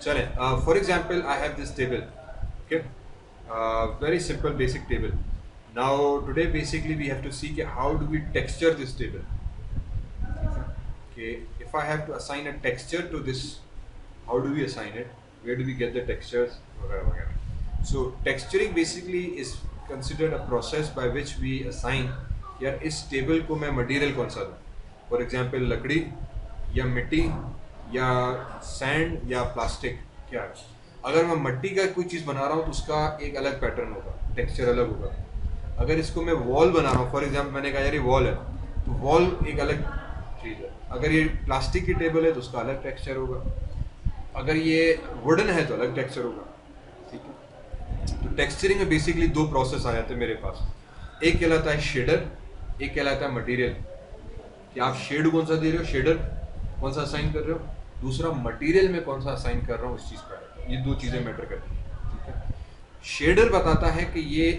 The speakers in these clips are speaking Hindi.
चलें, for example I have this table, okay, very simple basic table. Now today basically we have to see how do we texture this table. Okay, if I have to assign a texture to this, how do we assign it, where do we get the textures, वगैरह वगैरह. So texturing basically is considered a process by which we assign यार इस टेबल को मैं मटेरियल कौन सा दूँ. फॉर एग्जाम्पल लकड़ी या मिट्टी या सैंड या प्लास्टिक, क्या है. अगर मैं मिट्टी का कोई चीज़ बना रहा हूँ तो उसका एक अलग पैटर्न होगा, टेक्सचर अलग होगा. अगर इसको मैं वॉल बना रहा हूँ, फॉर एग्जाम्पल मैंने कहा यार ये वॉल है, तो वॉल एक अलग चीज़ है. अगर ये प्लास्टिक की टेबल है तो उसका अलग टेक्सचर होगा. अगर ये वुडन है तो अलग टेक्सचर होगा. ठीक है. तो टेक्सचरिंग में बेसिकली दो प्रोसेस आ जाते हैं मेरे पास. एक कहलाता है शेडर, एक कहलाता है मटेरियल. कि आप शेड कौन सा दे रहे हो, शेडर कौन सा असाइन कर रहे हो, दूसरा मटेरियल में कौन सा असाइन कर रहा हूँ उस चीज़ पर. ये दो चीज़ें मैटर करती हैं. ठीक है. शेडर बताता है कि ये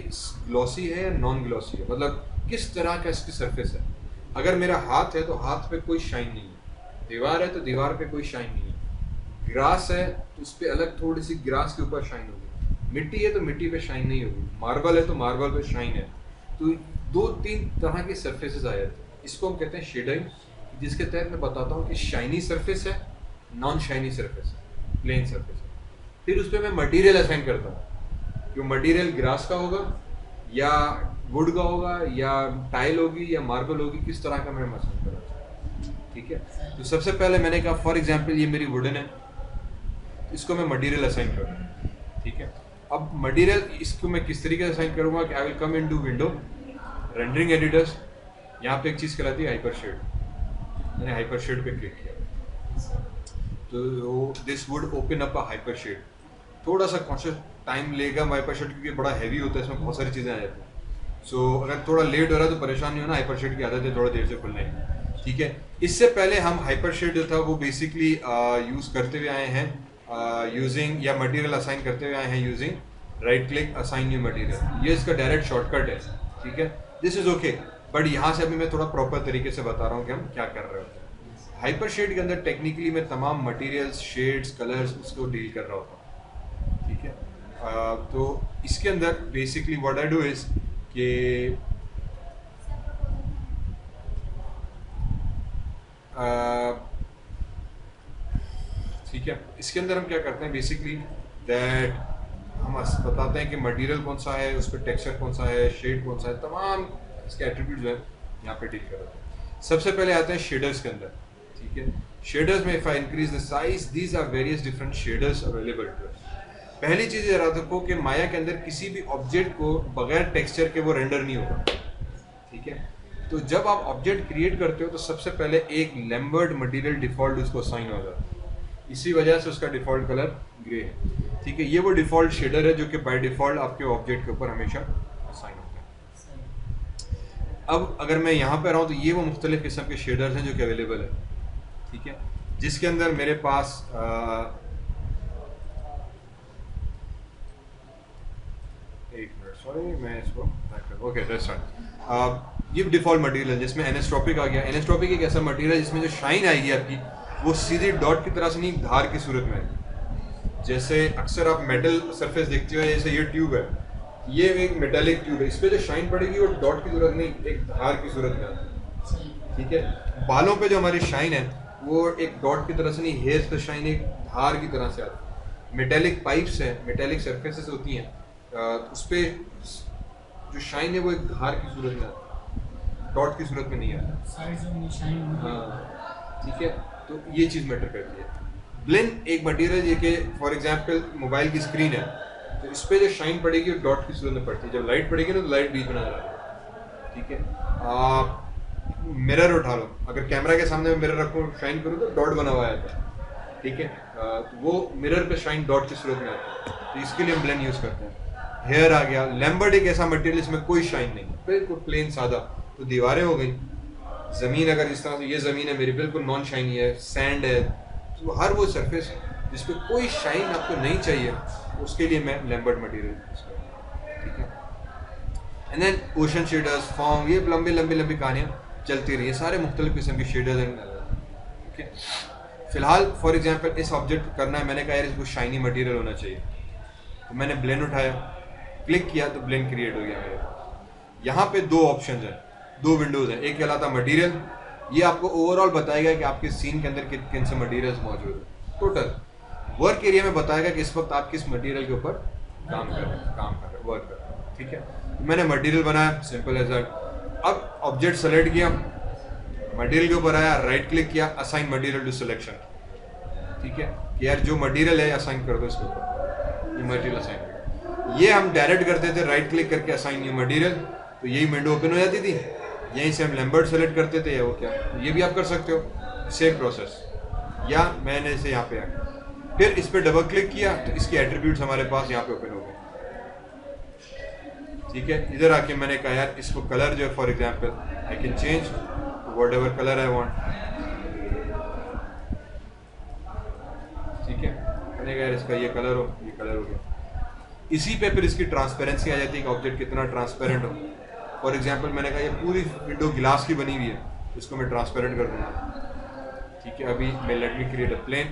ग्लॉसी है या नॉन ग्लॉसी है, मतलब किस तरह का इसकी सरफेस है. अगर मेरा हाथ है तो हाथ पे कोई शाइन नहीं है, दीवार है तो दीवार पे कोई शाइन नहीं है, ग्रास है तो उस पर अलग थोड़ी सी ग्रास के ऊपर शाइन होगी, मिट्टी है तो मिट्टी पे शाइन नहीं होगी, मार्बल है तो मार्बल पे शाइन है. तो दो तीन तरह के सरफेसेस आ जाते हैं. इसको हम कहते हैं शेडरिंग, जिसके तहत मैं बताता हूँ कि शाइनी सरफेस है, नॉन शाइनी सरफेस है, प्लेन सरफेस है. फिर उस पर मैं मटेरियल असाइन करता हूँ कि मटेरियल ग्रास का होगा या वुड का होगा या टाइल होगी या मार्बल होगी, किस तरह का मैं असाइन कर रहा हूँ. ठीक है. तो सबसे पहले मैंने कहा फॉर एग्जाम्पल ये मेरी वुडन है, इसको मैं मटेरियल असाइन कर रहा हूँ. ठीक है. अब मटेरियल इसको मैं किस तरीके से असाइन करूँगा कि I will come into window, rendering editors, यहाँ पे एक चीज़ कहलाती है हाइपर शेड. मैंने हाइपर शेड पे क्लिक किया तो this would open up a hypershade. थोड़ा सा कॉन्शियस टाइम लेगा हाइपर शेड, क्योंकि बड़ा हैवी होता है, इसमें बहुत सारी चीज़ें आ जाती हैं. सो अगर थोड़ा लेट हो रहा है तो परेशान नहीं होना, हाइपर शेड की आदत है थोड़ा देर से खुलने की. ठीक है. इससे पहले हम हाइपर शेड जो था वो बेसिकली यूज़ करते हुए आए हैं यूजिंग, या मटेरियल असाइन करते हुए आए हैं using right click assign new material. ये इसका डायरेक्ट शॉर्टकट है. ठीक है. दिस इज़ ओके, बट यहाँ से अभी मैं थोड़ा प्रॉपर तरीके से बता रहा हूँ कि हम क्या कर रहे होते हैं. हाइपर शेड के अंदर टेक्निकली मैं तमाम मटेरियल्स, शेड्स, कलर्स उसको डील कर रहा होता हूँ. ठीक है. तो इसके अंदर basically what I do is कि ठीक है, इसके अंदर हम क्या करते हैं बेसिकली दैट हम बताते हैं कि मटेरियल कौन सा है, उस पर टेक्सचर कौन सा है, शेड कौन सा है, तमाम इसके एट्रीब्यूट जो है यहाँ पे डील करते हैं. सबसे पहले आते हैं शेडर्स के अंदर. ठीक है. शेडर्स में if I increase the size, these are various different shaders available to us. पहली चीज़ याद रखो कि माया के अंदर किसी भी ऑब्जेक्ट को बगैर टेक्सचर के वो रेंडर नहीं होगा. ठीक है. तो जब आप ऑब्जेक्ट क्रिएट करते हो तो सबसे पहले एक लैम्बर्ट मटेरियल डिफॉल्ट उसको असाइन होगा. इसी वजह से उसका डिफॉल्ट कलर ग्रे है. ठीक है. ये वो डिफॉल्ट शेडर है जो कि बाय डिफॉल्ट आपके ऑब्जेक्ट के ऊपर हमेशा असाइन होता है. अब अगर मैं यहाँ पे रहा हूँ तो ये वो मुख्तलिफ किस्म के शेडर्स हैं जो कि अवेलेबल है. ठीक है. जिसके अंदर मेरे पास एक मिनट, सॉरी मैं इसको ओके दैट्स राइट. ये डिफॉल्ट मटेरियल है जिसमें एनेस्ट्रोपिक आ गया. एनेस्ट्रोपिक एक ऐसा मटेरियल है जिसमें जो शाइन आएगी आपकी वो सीधी डॉट की तरह से नहीं, धार की सूरत में. जैसे अक्सर आप मेटल सरफेस देखते हो, जैसे ये ट्यूब है, ये एक मेटालिक ट्यूब है, इस पर जो शाइन पड़ेगी वो डॉट की सूरत नहीं, एक धार की सूरत में आती है. ठीक है. बालों पे जो हमारी शाइन है वो एक डॉट की तरह से नहीं, हेयर्स पे शाइन एक धार की तरह से आती है. मेटेलिक पाइप्स हैं, मेटेलिक सरफेसेस होती हैं, उस पर जो शाइन है वो एक धार की सूरत में आती है, डॉट की सूरत में नहीं आता. हाँ. ठीक है. तो ये चीज़ मैटर करती है. ब्लेंड एक मटेरियल है कि फॉर एग्जांपल मोबाइल की स्क्रीन है, तो इस पर जो शाइन पड़ेगी वो डॉट की सूरत में पड़ती है. जब लाइट पड़ेगी ना तो लाइट बीच में नजर आ जाएगी. ठीक है. मिरर उठा लो, अगर कैमरा के सामने मिरर रखूँ शाइन करूँ तो डॉट बना हुआ आता है. ठीक है. तो वो मिरर पे शाइन डॉट की सूरत में आती है. तो इसके लिए हम ब्लेंड यूज़ करते हैं. हेयर आ गया. लैम्बर्ट एक ऐसा मटेरियल इसमें कोई शाइन नहीं, बिल्कुल प्लेन सादा. तो दीवारें हो गई. ज़मीन अगर इस तरह से, ये ज़मीन है मेरी बिल्कुल नॉन शाइनी है, सैंड है, तो हर वो सरफेस जिस पे कोई शाइन आपको नहीं चाहिए उसके लिए मैं लैम्बर्ट मटेरियल यूज़ करता हूँ. ठीक है. And then ocean shaders, form, ये लंबी लंबी लंबी कहानियाँ चलती रही है. सारे मुख्तलिफ किस्म के शेडर्स हैं. ठीक है. फिलहाल फॉर एग्जांपल इस ऑब्जेक्ट करना है, मैंने कहा यार इसको शाइनी मटेरियल होना चाहिए, तो मैंने ब्लेंड उठाया, क्लिक किया तो ब्लेंड क्रिएट हो गया मेरे पास। यहाँ पे दो ऑप्शन हैं, दो विंडोज हैं, एक कहलाता मटेरियल, ये आपको ओवरऑल बताएगा कि आपके सीन के अंदर किन किन से मटेरियल्स मौजूद है। टोटल वर्क एरिया में बताएगा कि इस वक्त आप किस मटेरियल के ऊपर काम कर रहे हैं, वर्क कर रहे हैं। ठीक है, तो मैंने मटेरियल बनाया, सिंपल एज दैट। अब ऑब्जेक्ट सेलेक्ट किया, मटेरियल के ऊपर आया, राइट क्लिक किया, असाइन मटेरियल टू सिलेक्शन। ठीक है, कि यार जो मटेरियल है असाइन कर दो इसके ऊपर, ये मटेरियल असाइन कर। ये हम डायरेक्ट करते थे राइट क्लिक करके असाइन न्यू मटेरियल, तो यही विंडो ओपन हो जाती थी। यहीं से हम लैम्बर्ट सेलेक्ट करते थे, या वो क्या, ये भी आप कर सकते हो, सेम प्रोसेस। या मैंने इसे यहाँ पे आया, फिर इस पर डबल क्लिक किया तो इसके एट्रीब्यूट्स हमारे पास यहाँ पे ओपन हो गए। ठीक है, इधर आके मैंने कहा यार इसको कलर जो है, for example I can change what ever colour I want. ठीक है, मैंने कहा यार इसका ये कलर हो, ये कलर हो गया। इसी पे फिर इसकी ट्रांसपेरेंसी आ जाती है कि ऑब्जेक्ट कितना ट्रांसपेरेंट हो। फॉर एग्जांपल मैंने कहा ये पूरी विंडो गिलास की बनी हुई है, इसको मैं ट्रांसपेरेंट कर दूंगा। ठीक है, अभी मैं let me create a plane,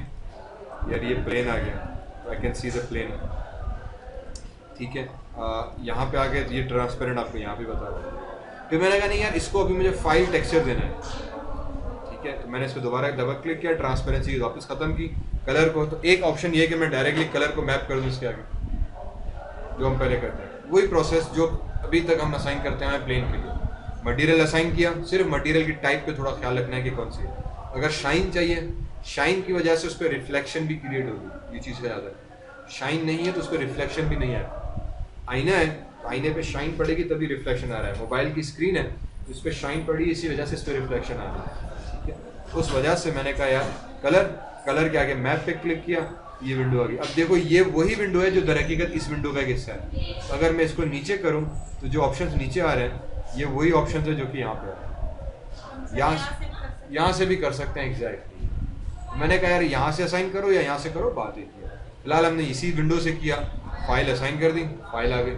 यार ये प्लेन आ गया, तो I can see the plane. ठीक है, यहाँ पे आ गए तो ये ट्रांसपेरेंट आपको यहाँ पे बता रहा है। फिर मैंने कहा नहीं यार इसको अभी मुझे फाइल टेक्सचर देना है। ठीक है, तो मैंने इस पर दोबारा डबल क्लिक किया, ट्रांसपेरेंसी वापस खत्म की, कलर को, तो एक ऑप्शन ये है कि मैं डायरेक्टली कलर को मैप कर दूँ इसके आगे, जो हम पहले करते हैं वही प्रोसेस जो अभी तक हम असाइन करते हैं प्लेन के लिए। मटेरियल असाइन किया, सिर्फ मटेरियल की टाइप पे थोड़ा ख्याल रखना है कि कौन सी है। अगर शाइन चाहिए, शाइन की वजह से उस पर रिफ्लेक्शन भी क्रिएट होगी, ये चीज़ याद है। शाइन नहीं है तो उस पर रिफ्लेक्शन भी नहीं आएगा। आईना है तो आईने पे शाइन पड़ेगी तभी रिफ्लेक्शन आ रहा है। मोबाइल की स्क्रीन है तो इस पर शाइन पड़ी, इसी वजह से इस पर रिफ्लेक्शन आ रहा है। ठीक है, उस वजह से मैंने कहा यार कलर के आगे मैप पे क्लिक किया, ये विंडो आ गई। अब देखो ये वही विंडो है जो दरहकीकत इस विंडो का एक हिस्सा है। अगर मैं इसको नीचे करूं तो जो ऑप्शंस नीचे आ रहे हैं ये वही ऑप्शंस है जो कि यहाँ पे आ रहे हैं। यहाँ से भी कर सकते हैं एग्जैक्टली। मैंने कहा यार यहाँ से असाइन करो या यहाँ से करो, बात एक है। फिलहाल हमने इसी विंडो से किया, फाइल असाइन कर दी, फाइल आ गई।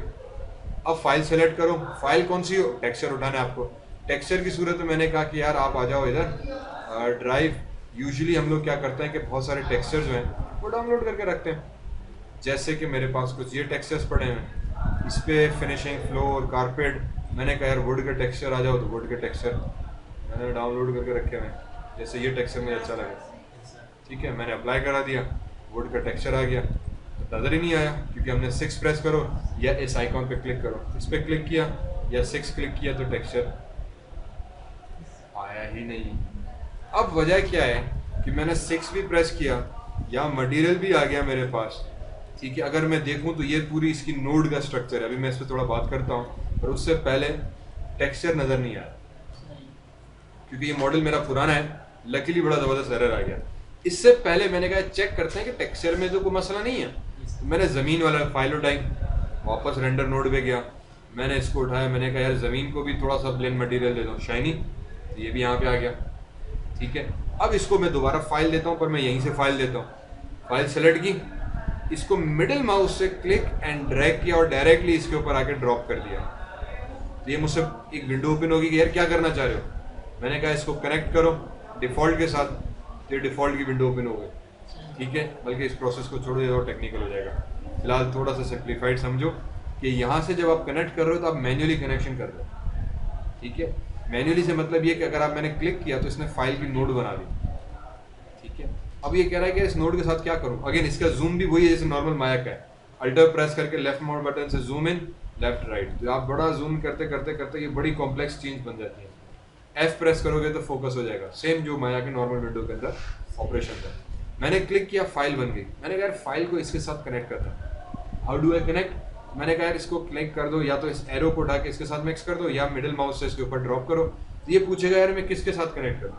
अब फाइल सेलेक्ट करो, फाइल कौन सी हो, टेक्सचर उठाना है आपको। टेक्सचर की सूरत में मैंने कहा कि यार आप आ जाओ इधर ड्राइव। यूजुअली हम लोग क्या करते हैं कि बहुत सारे टेक्सचर जो हैं वो डाउनलोड करके रखते हैं। जैसे कि मेरे पास कुछ ये टेक्सचर्स पड़े हैं, इस पर फिनिशिंग, फ्लोर, कारपेट। मैंने कहा यार वुड के टेक्सचर आ जाओ, तो वुड के टेक्सचर मैंने डाउनलोड करके रखे हुए हैं। जैसे ये टेक्सचर मुझे अच्छा लगे, ठीक है, मैंने अप्लाई करा दिया, वुड का टेक्सचर आ गया। तो नज़र ही नहीं आया क्योंकि हमने 6 प्रेस करो या इस आइकॉन पे क्लिक करो, इस पर क्लिक किया या 6 क्लिक किया तो टेक्सचर आया ही नहीं। अब वजह क्या है कि मैंने 6 भी प्रेस किया या मटेरियल भी आ गया मेरे पास। ठीक है, अगर मैं देखूं तो ये पूरी इसकी नोड का स्ट्रक्चर है। अभी मैं इस पर थोड़ा बात करता हूँ, पर उससे पहले टेक्सचर नज़र नहीं आया क्योंकि ये मॉडल मेरा पुराना है। लकीली बड़ा ज़बरदस्त एरर आ गया। इससे पहले मैंने कहा चेक करते हैं कि टेक्सचर में तो कोई मसला नहीं है। तो मैंने ज़मीन वाला फाइल उठाई, वापस रेंडर नोड पे गया, मैंने इसको उठाया, मैंने कहा यार ज़मीन को भी थोड़ा सा प्लेन मटेरियल दे दो, शाइनी। तो ये भी यहाँ पे आ गया। ठीक है, अब इसको मैं दोबारा फाइल देता हूँ, पर मैं यहीं से फाइल देता हूँ। फाइल सेलेक्ट की, इसको मिडिल माउस से क्लिक एंड ड्रैग किया और डायरेक्टली इसके ऊपर आके ड्रॉप कर दिया। तो ये मुझसे एक विंडो ओपन होगी कि यार क्या करना चाह रहे हो। मैंने कहा इसको कनेक्ट करो डिफ़ॉल्ट के साथ, तो ये डिफ़ॉल्ट की विंडो ओपन हो गई। ठीक है, बल्कि इस प्रोसेस को छोड़ दो और टेक्निकल हो जाएगा। फिलहाल थोड़ा सा सिंप्लीफाइड समझो कि यहाँ से जब आप कनेक्ट कर रहे हो तो आप मैन्युअली कनेक्शन कर रहे हो। ठीक है, मैन्युअली से मतलब ये कि अगर आप मैंने क्लिक किया तो इसने फाइल की नोड बना दी। ठीक है, अब ये कह रहा है कि इस नोड के साथ क्या करूं। अगेन इसका जूम भी वही है जैसे नॉर्मल माया का है। अल्टर प्रेस करके लेफ्ट माउस बटन से जूम इन, लेफ्ट राइट। तो आप बड़ा जूम करते करते करते ये बड़ी कॉम्प्लेक्स चीज बन जाती है। एफ प्रेस करोगे तो फोकस हो जाएगा, सेम जो माया के नॉर्मल विंडो के अंदर ऑपरेशन था। मैंने क्लिक किया, फाइल बन गई। मैंने कहा यार फाइल को इसके साथ कनेक्ट करता, हाउ डू आई कनेक्ट। मैंने कहा यार इसको क्लिक कर दो, या तो इस एरो को उठा के इसके साथ मिक्स कर दो, या मिडिल माउस से इसके ऊपर ड्रॉप करो। तो ये पूछेगा यार मैं किसके साथ कनेक्ट करूँ।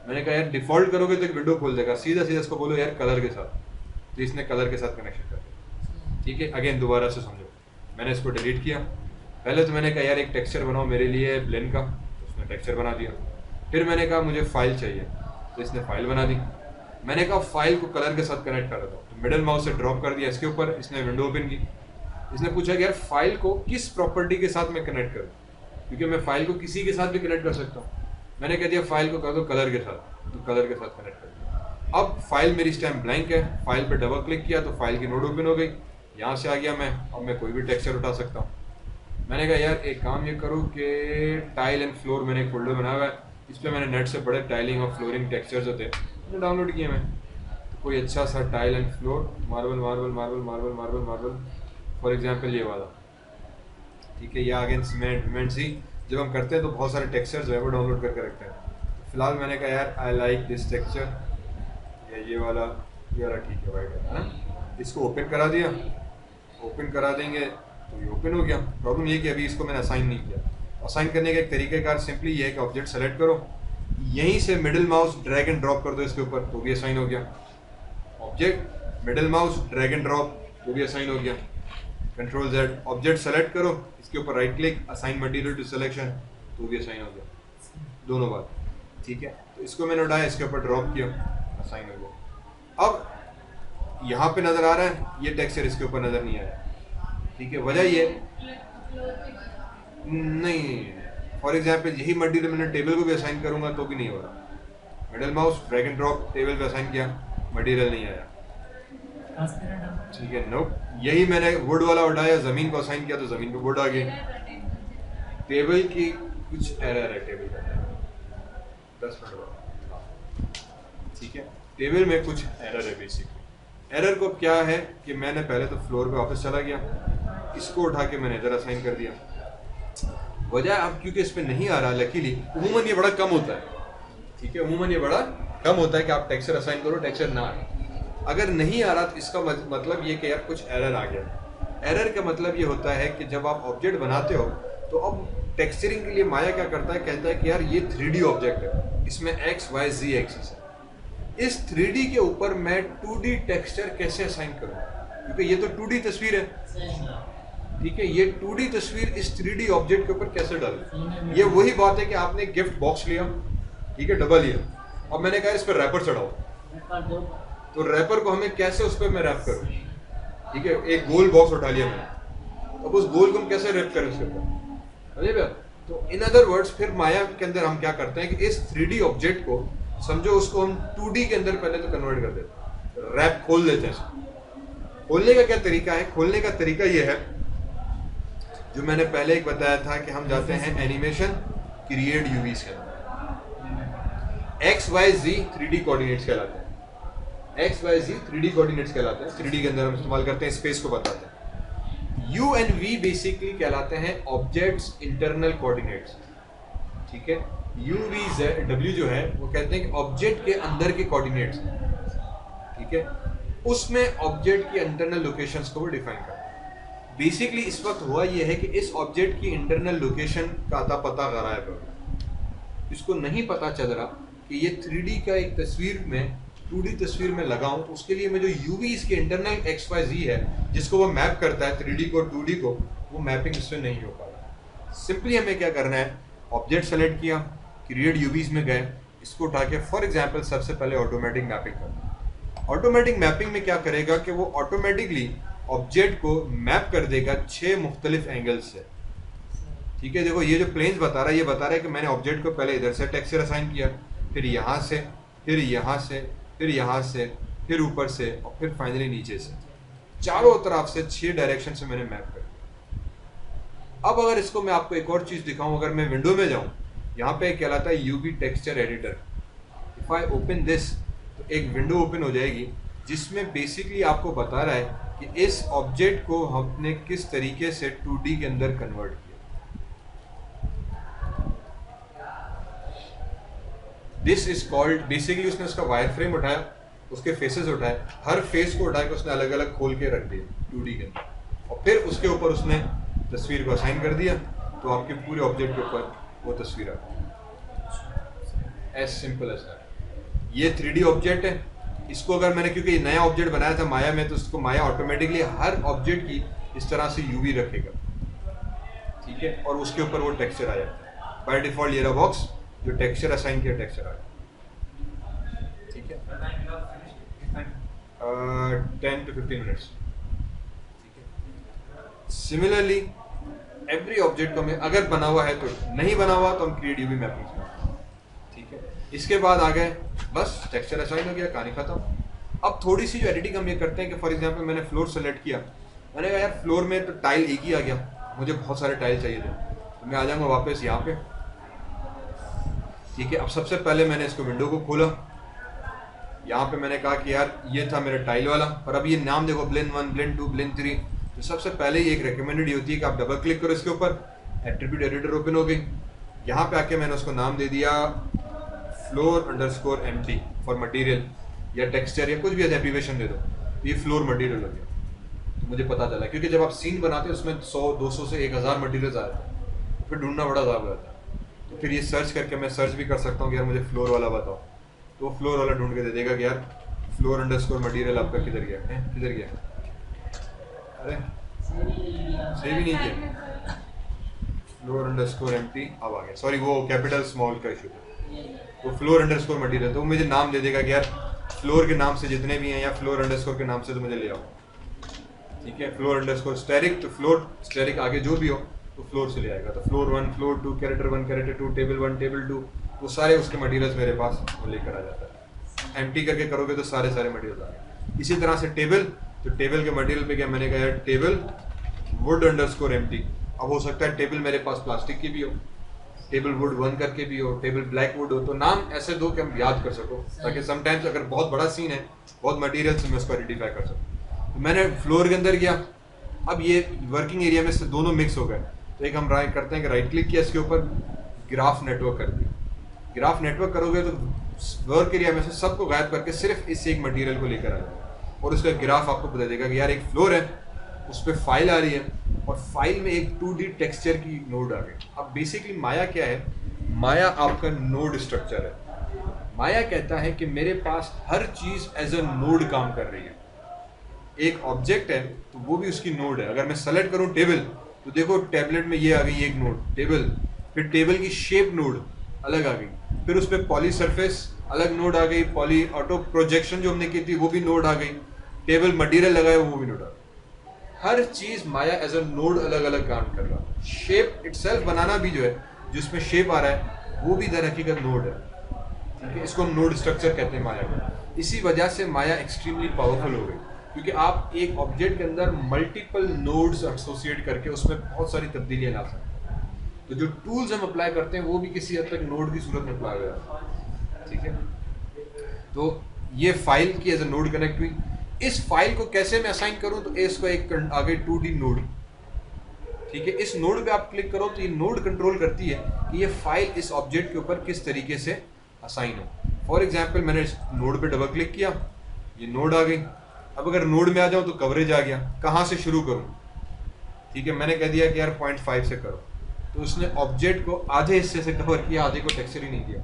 मैंने कहा यार डिफॉल्ट करोगे तो एक विंडो खोल देगा, सीधा सीधा इसको बोलो यार कलर के साथ। तो इसने कलर के साथ कनेक्शन कर दिया। ठीक है, अगेन दोबारा से समझो। मैंने इसको डिलीट किया। पहले तो मैंने कहा यार एक टेक्सचर बनाओ मेरे लिए ब्लेंड का, तो उसने टेक्सचर बना दिया। फिर मैंने कहा मुझे फाइल चाहिए, तो इसने फाइल बना दी। मैंने कहा फाइल को कलर के साथ कनेक्ट कर दो, तो मिडिल माउस से ड्रॉप कर दिया इसके ऊपर, इसने विंडो ओपन की। इसने पूछा कि यार फाइल को किस प्रॉपर्टी के साथ मैं कनेक्ट करूँ, क्योंकि मैं फाइल को किसी के साथ भी कनेक्ट कर सकता हूँ। मैंने कह दिया फाइल को कर दो कलर के साथ, तो कलर के साथ कनेक्ट कर दिया। अब फाइल मेरी इस टाइम ब्लैंक है, फाइल पे डबल क्लिक किया तो फाइल की नोड ओपन हो गई, यहाँ से आ गया मैं, अब मैं कोई भी टेक्सचर उठा सकता हूँ। मैंने कहा यार एक काम ये करूँ कि टाइल एंड फ्लोर मैंने एक फोल्डर बनाया हुआ है, इस पर मैंने नेट से बड़े टाइलिंग और फ्लोरिंग टेक्सचर्स होते हैं मैंने डाउनलोड किए। मैं तो कोई अच्छा सा tile and floor, marble marble marble marble marble marble, for example ये वाला, ठीक है, ये आगे सीमेंट वीमेंट सी जब हम करते हैं तो बहुत सारे टेक्सचर्स जो है वो डाउनलोड करके रखते हैं। तो फिलहाल मैंने कहा यार आई लाइक दिस टेक्सचर, या ये वाला ठीक है वाइट है ना, इसको ओपन करा दिया, ओपन करा देंगे तो ये ओपन हो गया। प्रॉब्लम ये कि अभी इसको मैंने असाइन नहीं किया। असाइन करने का एक तरीक़ाकार सिंपली ये है कि ऑब्जेक्ट सेलेक्ट करो, यहीं से middle mouse drag and drop कर दो इसके ऊपर तो भी असाइन हो गया। Object middle mouse drag and drop तो भी असाइन हो गया। कंट्रोल जेड, ऑब्जेक्ट सेलेक्ट करो, इसके ऊपर right click, assign material to selection तो भी असाइन हो गया, दोनों बात, ठीक है। तो इसको मैंने उठाया, इसके ऊपर ड्रॉप किया, असाइन हो गया। अब यहाँ पे नजर आ रहा है, ये टेक्सचर इसके ऊपर नजर नहीं आया, ठीक है। वजह ये नहीं, फॉर एग्जाम्पल यही मटेरियल मैंने टेबल को भी असाइन करूंगा तो भी नहीं हो रहा। Middle mouse drag and drop, table पे असाइन किया, मटेरियल नहीं आया, ठीक है। नो, यही मैंने वुड वाला उठाया, जमीन को असाइन किया तो जमीन पे वुड आ गई। टेबल की कुछ एरर है, टेबल का 10 मिनट बाद, ठीक है। टेबल में कुछ एरर है बेसिकली। एरर को क्या है कि मैंने पहले तो फ्लोर पे वापस चला गया, इसको उठा के मैंने इधर असाइन कर दिया। वजह अब क्योंकि इस पे नहीं आ रहा, लकीली उमूमन ये बड़ा कम होता है, ठीक है, उमूमन ये बड़ा कम होता है कि आप टेक्सचर असाइन करो टेक्सचर ना आए। अगर नहीं आ रहा तो इसका मतलब ये कि यार कुछ एरर आ गया। एरर का मतलब ये होता है कि जब आप ऑब्जेक्ट बनाते हो तो अब टेक्सचरिंग के लिए माया क्या करता है, कहता है कि यार ये 3D ऑब्जेक्ट है, इसमें एक्स वाई जी एक्सिस है, इस 3D के ऊपर मैं 2D टेक्सचर कैसे असाइन करूं, क्योंकि ये तो 2D तस्वीर है, ठीक है। ये 2D तस्वीर इस 3D ऑब्जेक्ट के ऊपर कैसे डालूं। ये वही बात है कि आपने गिफ्ट बॉक्स लिया, ठीक है, डबल लिया, अब मैंने कहा इस पर रैपर चढ़ाओ, तो रैपर को हमें कैसे उस पर मैं रैप करूं, ठीक है। एक गोल बॉक्स उठा लिया मैंने, अब उस गोल को हम कैसे रैप करें उसके ऊपर, समझे भैया। तो इन अदर वर्ड्स फिर माया के अंदर हम क्या करते हैं कि इस 3D ऑब्जेक्ट को समझो उसको हम 2D के अंदर पहले तो कन्वर्ट कर देते हैं, रैप खोल देते हैं इसको। खोलने का क्या तरीका है, खोलने का तरीका ये है जो मैंने पहले एक बताया था कि हम जाते हैं एनिमेशन क्रिएट यूवीज के अंदर, एक्स वाई जी 3D कोऑर्डिनेट्स कहलाते हैं, एक्स वाई जी 3D कोऑर्डिनेट्स कहलाते हैं, 3D के अंदर हम इस्तेमाल करते हैं, स्पेस को बताते हैं। यू एंड वी बेसिकली कहलाते हैं ऑब्जेक्ट्स इंटरनल कोऑर्डिनेट्स, ठीक है। यू वी डब्ल्यू जो है वो कहते हैं कि ऑब्जेक्ट के अंदर के कोऑर्डिनेट्स, ठीक है, उसमें ऑब्जेक्ट की इंटरनल लोकेशंस को वो डिफाइन करता है। बेसिकली इस वक्त हुआ ये है कि इस ऑब्जेक्ट की इंटरनल लोकेशन का अता पता गायब है, इसको नहीं पता चल रहा कि ये 3D का एक तस्वीर में 2D तस्वीर में लगाऊं, तो उसके लिए मैं जो यूवी इसके इंटरनल एक्स वाई जी है जिसको वो मैप करता है 3D को 2D को, वो मैपिंग इससे नहीं हो पा रहा। सिंपली हमें क्या करना है, ऑब्जेक्ट सेलेक्ट किया, क्रिएट यूवीज में गए, इसको उठा के फॉर एग्जांपल सबसे पहले ऑटोमेटिक मैपिंग करना। ऑटोमेटिक मैपिंग में क्या करेगा कि वो ऑटोमेटिकली ऑब्जेक्ट को मैप कर देगा 6 मुख्तलिफ एंगल्स से, ठीक है। देखो ये जो प्लेन्स बता रहा है, ये बता रहा है कि मैंने ऑब्जेक्ट को पहले इधर से टेक्सचर असाइन किया, फिर यहाँ से, फिर यहाँ से, फिर यहाँ से, फिर ऊपर से और फिर फाइनली नीचे से, चारों तरफ से 6 डायरेक्शन से मैंने मैप कर दिया। अब अगर इसको मैं आपको एक और चीज दिखाऊं, अगर मैं विंडो में जाऊं, यहाँ पे कहलाता है UV texture editor. If I open this, तो एक विंडो ओपन हो जाएगी जिसमें बेसिकली आपको बता रहा है कि इस ऑब्जेक्ट को हमने किस तरीके से 2D के अंदर कन्वर्ट किया। दिस इज कॉल्ड, बेसिकली उसने उसका वायर फ्रेम उठाया, उसके फेसेस उठाए, हर फेस को उठा के उसने अलग अलग खोल के रख दिया 2D के अंदर, और फिर उसके ऊपर उसने तस्वीर को असाइन कर दिया, तो आपके पूरे ऑब्जेक्ट के ऊपर वो तस्वीर आ गई। As simple as that. ये 3D ऑब्जेक्ट है, इसको अगर मैंने, क्योंकि नया ऑब्जेक्ट बनाया था माया में, तो उसको माया ऑटोमेटिकली हर ऑब्जेक्ट की इस तरह से यूवी रखेगा, ठीक है, और उसके ऊपर वो टेक्सचर आ जाता है। बाय डिफॉल्ट ये रहा बॉक्स जो टेक्सचर असाइन किया, टेक्सचर आ गया, ठीक है। 10 to 15 मिनट्स, ठीक है। सिमिलरली एवरी ऑब्जेक्ट को हमें अगर बना हुआ है तो, नहीं बना हुआ तो हम क्रिएट यूवी मैपिंग, ठीक है। इसके बाद आ गए, बस टेक्सचर असाइन हो गया, कहानी खत्म। अब थोड़ी सी जो एडिटिंग हम ये करते हैं कि फॉर एग्जांपल मैंने फ्लोर सेलेक्ट किया, मैंने कहा यार फ्लोर में तो टाइल एक ही आ गया, मुझे बहुत सारे टाइल चाहिए थे, तो मैं आ जाऊँगा वापस यहाँ पे। ठीक है, अब सबसे पहले मैंने इसको विंडो को खोला, यहाँ पे मैंने कहा कि यार ये था मेरा टाइल वाला, और अब ये नाम देखो ब्लेंड 1, ब्लेंड 2, ब्लेंड 3। तो सबसे पहले ये एक रिकमेंडेड ये होती है कि आप डबल क्लिक करो इसके ऊपर, एट्रीब्यूट एडिटर ओपन हो गई। यहाँ पे आके मैंने उसको नाम दे दिया floor_empty फॉर मटेरियल या टेक्सचर या कुछ भी ऐसा एब्रीविएशन दे दो, ये फ्लोर मटेरियल हो गया। तो मुझे पता चला, क्योंकि जब आप सीन बनाते हो उसमें 100-200 से 1000 मटेरियल्स आ जाते हैं, फिर ढूंढना बड़ा ज़्यादा हो जाता है। तो फिर ये सर्च करके मैं सर्च भी कर सकता हूँ कि यार मुझे फ्लोर वाला बताओ, तो फ्लोर वाला ढूंढ के दे देगा कि यार floor_मटेरियल आपका किधर गया है, किधर गया, अरे सही भी नहीं किया, floor_empty अब आ गया, सॉरी वो कैपिटल स्मॉल का इशू था। तो floor_मटेरियल, तो मुझे नाम दे देगा कि यार फ्लोर के नाम से जितने भी हैं या floor_ के नाम से तो मुझे ले आओ। ठीक है, floor_स्टेरिक, तो फ्लोर स्टेरिक आगे जो भी हो तो फ्लोर से ले आएगा। तो floor 1, floor 2, character 1, character 2, table 1, table 2, वो सारे उसके मटेरियल्स मेरे पास वो लेकर आ जाता है। एम्प्टी करके करोगे तो सारे मटेरियल्स आ गए। इसी तरह से टेबल, तो टेबल के मटेरियल पे क्या मैंने कहा यार टेबल wood_empty। अब हो सकता है टेबल मेरे पास प्लास्टिक की भी हो, टेबल वुड 1 करके भी हो, टेबल ब्लैक वुड हो, तो नाम ऐसे दो कि हम याद कर सको, ताकि समटाइम्स अगर बहुत बड़ा सीन है, बहुत मटेरियल से मैं उसको आइडेंटिफाई कर सकूँ। तो मैंने फ्लोर के अंदर गया, अब ये वर्किंग एरिया में से दोनों मिक्स हो गए, तो एक हम राइट करते हैं कि राइट क्लिक किया इसके ऊपर, ग्राफ नेटवर्क कर दिया। ग्राफ नेटवर्क करोगे तो वर्क एरिया में से सबको गायब करके सिर्फ इस एक मटेरियल को लेकर आएगा, और उसका ग्राफ आपको बता देगा कि यार एक फ्लोर है, उस पर फाइल आ रही है, और फाइल में एक 2D टेक्सचर की नोड आ गई। अब बेसिकली माया क्या है, माया आपका नोड स्ट्रक्चर है। माया कहता है कि मेरे पास हर चीज एज अ नोड काम कर रही है। एक ऑब्जेक्ट है तो वो भी उसकी नोड है। अगर मैं सेलेक्ट करूं टेबल, तो देखो टैबलेट में ये आ गई एक नोड टेबल, फिर टेबल की शेप नोड अलग आ गई, फिर उस पर पॉली सरफेस अलग नोड आ गई, पॉली ऑटो प्रोजेक्शन जो हमने की थी वो भी नोड आ गई, टेबल मटेरियल लगाया वो भी नोड आ गई। हर चीज माया एज अ नोड अलग अलग काम कर रहा है। शेप इटसेल्फ बनाना भी जो है, जिसमें शेप आ रहा है वो भी दर हकीकत नोड है। ठीक है, इसको हम नोड स्ट्रक्चर कहते हैं माया को। इसी वजह से माया एक्सट्रीमली पावरफुल हो गई, क्योंकि आप एक ऑब्जेक्ट के अंदर मल्टीपल नोड्स एसोसिएट करके उसमें बहुत सारी तब्दीलियां ला सकते हैं। तो जो टूल्स हम अप्लाई करते हैं वो भी किसी हद तक नोड की सूरत में अप्लाई हो जाता है। ठीक है, तो ये फाइल की एज अ नोड कनेक्ट हुई। इस फाइल को कैसे मैं असाइन करूं, तो इसको एक आगे 2D नोड। ठीक है, इस नोड पे आप क्लिक करो तो ये नोड कंट्रोल करती है कि ये फाइल इस ऑब्जेक्ट के ऊपर किस तरीके से असाइन हो। फॉर एग्जांपल मैंने इस नोड पे डबल क्लिक किया, ये नोड आ गई। अब अगर नोड में आ जाऊं तो कवरेज आ गया, कहां से शुरू करूं। ठीक है, मैंने कह दिया कि यार 0.5 से करो, तो उसने ऑब्जेक्ट को आधे हिस्से से कवर किया, आधे को टेक्सचर ही नहीं दिया।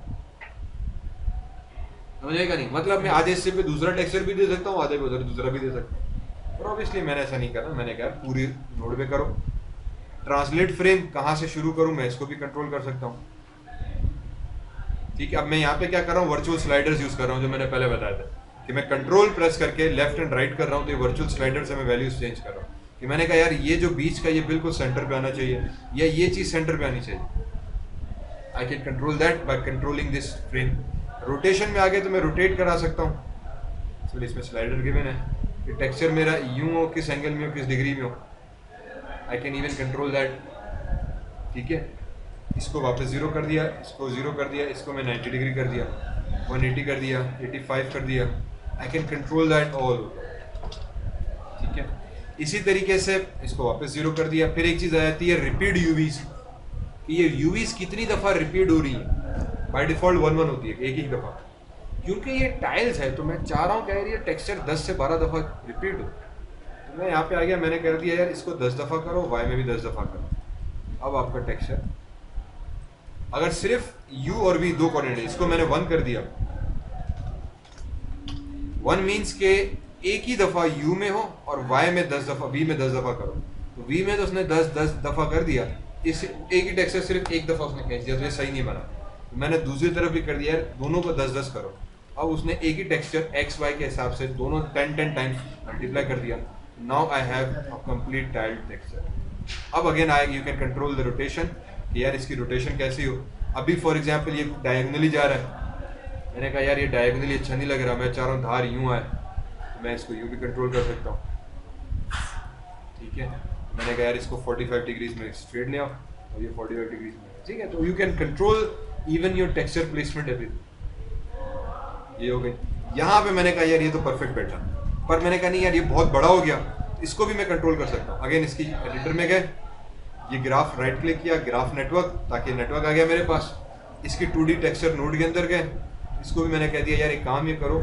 समझेगा नहीं, मतलब मैं आधे हिस्से पे दूसरा टेक्सचर भी दे सकता हूँ, आधे पे उधर दूसरा भी दे सकता हूँ, पर ऑब्वियसली मैंने ऐसा नहीं करा। मैंने कहा पूरी नोड पे करो। ट्रांसलेट फ्रेम कहाँ से शुरू करूँ, मैं इसको भी कंट्रोल कर सकता हूँ। ठीक है, अब मैं यहाँ पे क्या कर रहा हूँ, वर्चुअल स्लाइडर्स यूज कर रहा हूँ, जो मैंने पहले बताया था कि मैं कंट्रोल प्रेस करके लेफ्ट एंड राइट कर रहा हूँ, तो ये वर्चुअल स्लाइडर से मैं वैल्यूज चेंज कर रहा हूँ। कि मैंने कहा यार ये जो बीच का ये बिल्कुल सेंटर पे आना चाहिए, या ये चीज सेंटर पे आनी चाहिए। I can control that by controlling this frame. Rotation में आगे तो मैं रोटेट करा सकता हूँ। चलिए इसमें स्लाइडर गिवन है कि टेक्सचर मेरा यूं हो, किस एंगल में हो, किस डिग्री में हो। I can even control that. ठीक है, इसको वापस 0 कर दिया, इसको 0 कर दिया, इसको मैं 90 डिग्री कर दिया, 180 कर दिया, 85 कर दिया। I can control that all. ठीक है, इसी तरीके से इसको वापस 0 कर दिया। फिर एक चीज़ आ जाती है रिपीट यूवीज, कि ये यूवीज कितनी दफ़ा रिपीट हो रही है। बाय डिफॉल्ट 1 होती है, एक दफ़ा। क्योंकि ये टाइल्स है तो मैं चाह रहा हूँ कि यार ये टेक्सचर 10 से 12 दफ़ा रिपीट हो। तो मैं यहाँ पे आ गया, मैंने कर दिया यार इसको 10 दफ़ा करो, वाई में भी 10 दफ़ा करो। अब आपका टेक्सचर अगर सिर्फ u और v दो कोऑर्डिनेट, इसको मैंने 1 कर दिया। 1 मीन्स के एक ही दफ़ा u में हो और y में 10 दफ़ा, v में 10 दफ़ा करो। तो v में तो उसने 10 दफ़ा कर दिया, इस एक ही टेक्सचर सिर्फ एक दफ़ा उसने खींच दिया, तो ये सही नहीं बना। तो मैंने दूसरी तरफ भी कर दिया यार, दोनों को 10-10 करो। अब उसने एक ही टेक्सचर एक्स वाई के हिसाब से दोनों 10-10 टाइम्स मल्टीप्लाई कर दिया। Now I have a complete tiled texture. अब again you can control the rotation, कि यार इसकी रोटेशन कैसी हो। अभी फॉर एग्जांपल ये डायगोनली जा रहा है, मैंने कहा यार ये डायगोनली अच्छा नहीं लग रहा, मैं चाह रहा हूँ धार यूँ आए, तो मैं इसको यूँ भी कंट्रोल कर सकता हूँ। ठीक है, मैंने कहा यार इसको 45 डिग्रीज में स्ट्रेट ले आओ, और ये 45 डिग्रीज में, ठीक है। तो you can control even your texture placement अभी। ये हो गई। यहाँ पे मैंने कहा यार ये तो परफेक्ट बैठा, पर मैंने कहा नहीं यार ये बहुत बड़ा हो गया, इसको भी मैं कंट्रोल कर सकता हूँ। अगेन इसकी एडिटर में गए, ये ग्राफ राइट क्लिक किया, ग्राफ नेटवर्क, ताकि नेटवर्क आ गया मेरे पास। इसकी 2D टेक्सचर नोड के अंदर गए, इसको भी मैंने कह दिया यार एक काम ये करो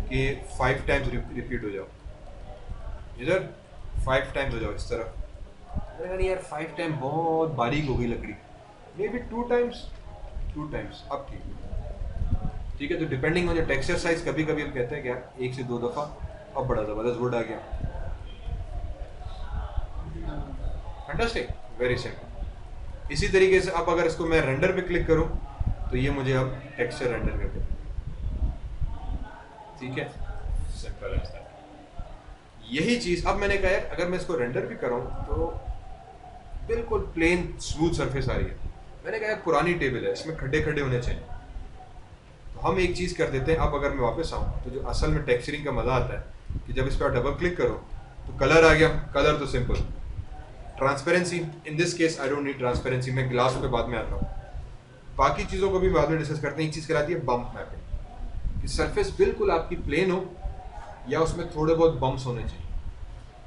कि 5 टाइम्स रिपीट हो जाओ, इधर 5 टाइम्स हो जाओ इस तरफ। मैंने कहा नहीं यार 5 टाइम बहुत बारीक हो गई लकड़ी, मे बी 2 टाइम्स, 2 टाइम्स अब ठीक है। तो depending on the texture size, कभी कभी हम कहते हैं कि यार 1 से 2 दफ़ा अब बड़ा ज़बरदस्त वुड आ गया। Fantastic, very simple. इसी तरीके से अब अगर इसको मैं रेंडर पे क्लिक करूं तो ये मुझे अब टेक्सचर रेंडर कर दे, ठीक है, सिंपल है। यही चीज़ अब मैंने कहा यार अगर मैं इसको रेंडर भी करूं तो बिल्कुल प्लेन स्मूथ सरफेस आ रही है। मैंने कहा यार पुरानी टेबल है, इसमें खड्डे खड्डे होने चाहिए, तो हम एक चीज़ कर देते हैं। अब अगर मैं वापस आऊँ तो जो असल में टेक्सचरिंग का मज़ा आता है कि जब इस पर डबल क्लिक करो तो कलर आ गया। कलर तो simple, transparency, in this case I don't need transparency, मैं ग्लास पे बाद में आता हूँ, बाकी चीज़ों को भी बाद में डिस्कस करते हैं। एक चीज़ कराती है बम्प मैपिंग, कि सरफेस बिल्कुल आपकी प्लेन हो या उसमें थोड़े बहुत बम्प्स होने चाहिए।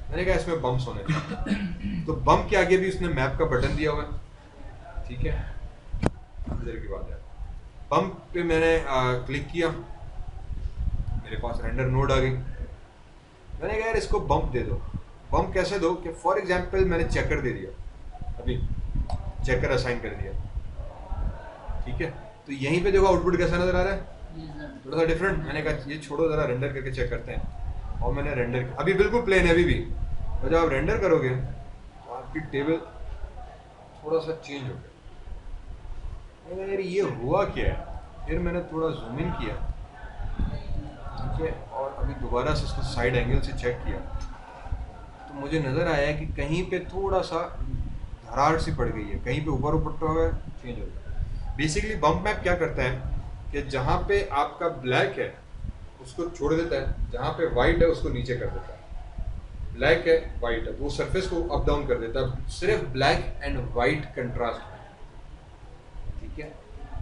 मैंने कहा इसमें बम्प्स होने चाहिए, तो बम्प के आगे भी उसने मैप का बटन दिया हुआ है, ठीक है। इधर की बात है, बम्प पे मैंने क्लिक किया, मेरे पास रेंडर नोड आ गई। मैंने कहा यार इसको बम्प दे दो। बम्प कैसे दो कि फॉर एग्जांपल मैंने चेकर दे दिया, अभी चेकर असाइन कर दिया, ठीक है। तो यहीं पे देखो आउटपुट कैसा नजर आ रहा है, थोड़ा सा डिफरेंट। मैंने कहा ये छोड़ो जरा रेंडर करके चेक करते हैं, और मैंने रेंडर, अभी बिल्कुल प्लेन है अभी भी, और जब आप रेंडर करोगे तो आपकी टेबल थोड़ा सा चेंज हो गया। मैंने कहा यार ये हुआ क्या है, फिर मैंने थोड़ा जूम इन किया, ठीक है, और अभी दोबारा से इसको साइड एंगल से चेक किया, तो मुझे नज़र आया कि कहीं पे थोड़ा सा धरार सी पड़ गई है, कहीं पे ऊपर ऊपर हुआ है, चेंज हो गया। बेसिकली बम्प मैप क्या करता है कि जहाँ पे आपका ब्लैक है उसको छोड़ देता है, जहाँ पे वाइट है उसको नीचे कर देता है। ब्लैक है वाइट है, वो सरफेस को अप डाउन कर देता है, सिर्फ ब्लैक एंड वाइट कंट्रास्ट में, ठीक है।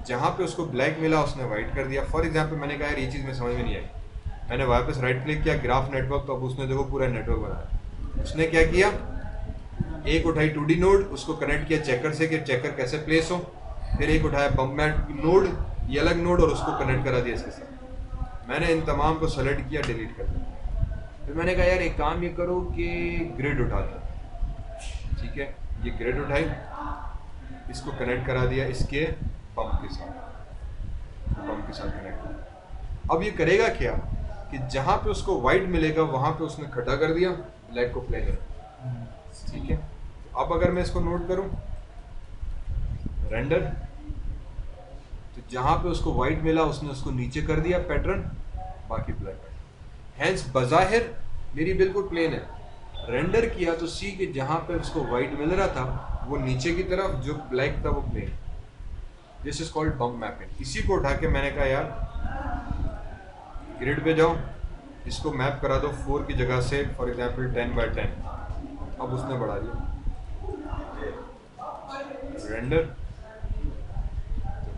जहाँ पे उसको ब्लैक मिला उसने वाइट कर दिया। फॉर एग्जाम्पल मैंने कहा यार ये चीज़ में समझ में नहीं आई, मैंने वापस राइट क्लिक किया, ग्राफ नेटवर्क, तो अब उसने देखो पूरा नेटवर्क बनाया। उसने क्या किया, एक उठाई 2D नोड, उसको कनेक्ट किया चेकर से कि चेकर कैसे प्लेस हो, फिर एक उठाया बम्प मैप नोड, ये अलग नोड, और उसको कनेक्ट करा दिया इसके साथ। मैंने इन तमाम को सेलेक्ट किया, डिलीट कर दिया। फिर मैंने कहा यार एक काम ये करो कि ग्रिड उठा दो, ठीक है, ये ग्रिड उठाई, इसको कनेक्ट करा दिया इसके पंप के साथ, पंप के साथ कनेक्ट किया। अब ये करेगा क्या कि जहाँ पे उसको वाइट मिलेगा वहाँ पे उसने खड़ा कर दिया, ब्लैक को प्लेन कर, ठीक है। अब अगर मैं इसको नोट करूं रेंडर, तो जहां पे उसको वाइट मिला उसने उसको नीचे कर दिया पैटर्न, बाकी ब्लैक। हैंस बज़ाहिर मेरी बिल्कुल प्लेन है, रेंडर किया तो सी कि जहां पे उसको वाइट मिल रहा था वो नीचे की तरफ, जो ब्लैक था वो plane. This is called bump mapping. इसी को उठा के मैंने कहा यार ग्रिड पे जाओ, इसको मैप करा दो 4 की जगह से फॉर एग्जांपल 10x10, अब उसने बढ़ा दिया रेंडर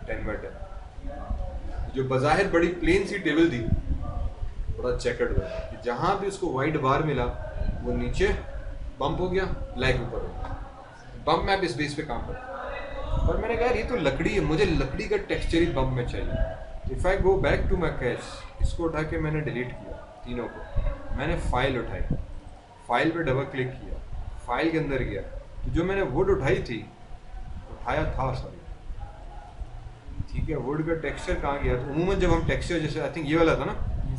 10x10। जो बज़ाहिर बड़ी प्लेन सी टेबल थी थोड़ा चेकर्ड हुआ, कि जहाँ भी उसको वाइट बार मिला वो नीचे बम्प हो गया, ब्लैक ऊपर हो गया। बम्प मैप इस बेस पे काम करता है। पर मैंने कहा ये तो लकड़ी है, मुझे लकड़ी का टेक्सचर ही बम्प में चाहिए। If I go back to my cache, इसको उठा के मैंने डिलीट किया तीनों को, मैंने फाइल उठाई, फाइल पे डबल क्लिक किया, फाइल के अंदर गया, तो जो मैंने वुड उठाई थी, उठाया था सॉरी, ठीक है, वुड का टेक्सचर कहाँ गया। तो उमूमन जब हम टेक्सचर, जैसे आई थिंक ये वाला था ना,